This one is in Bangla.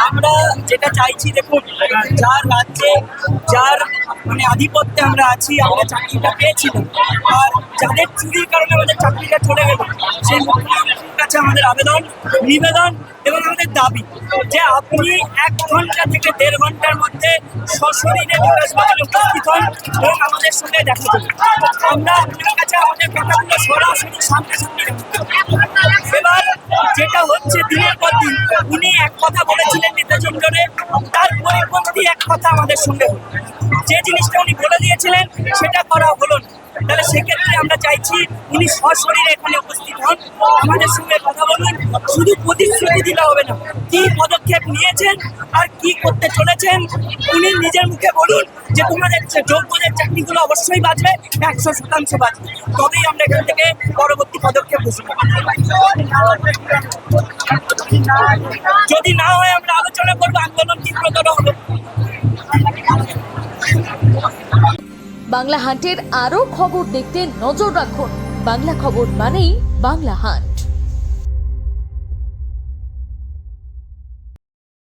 আমরা যেটা চাইছি, দেখুন, যার রাজ্যে যার আধিপত্যে আমরা আছি, আমরা চাকরিটা পেয়েছিলাম, আর যাদের চুরির কারণে আমাদের চাকরিটা চলে গেল, সেই মুখ্যমন্ত্রীর কাছে আমাদের আবেদন, নিবেদন এবং আমাদের দাবি যে আপনি 1 ঘন্টা থেকে 1.5 ঘন্টার মধ্যে সশরীরে বিকাশ ভবনে উপস্থিত হন এবং আমাদের সঙ্গে দেখা করুন। আমরা আপনার কাছে আমাদের কথাগুলো সরাসরি সামনাসামনি রাখতে। এবার যেটা হচ্ছে, দিনের পর দিন উনি এক কথা বলেছিলেন নির্বাচনে, তার পরিপন্থী এক কথা আমাদের সঙ্গে হলো। যে জিনিসটা উনি বলে দিয়েছিলেন সেটা করা হলো না। তাহলে সেক্ষেত্রে আমরা চাইছি উনি সশরীরে এখানে উপস্থিত হন, আমাদের সঙ্গে কথা বলুন। শুধু প্রতিশ্রুতি দিলে হবে না, কি পদক্ষেপ নিয়েছেন আর কি করতে চলেছেন উনি নিজের মুখে বলুন যে তোমাদের যোগ্যদের চাকরিগুলো অবশ্যই বাঁচবে, 100% বাঁচবে, তবেই আমরা এখান থেকে পরবর্তী পদক্ষেপ ঘোষণা করব। যদি না হয় আমরা আলোচনা করবো, আন্দোলন তীব্রতর হবে। বাংলা হান্টের আরও খবর দেখতে নজর রাখুন। বাংলা খবর মানেই বাংলা হান্ট।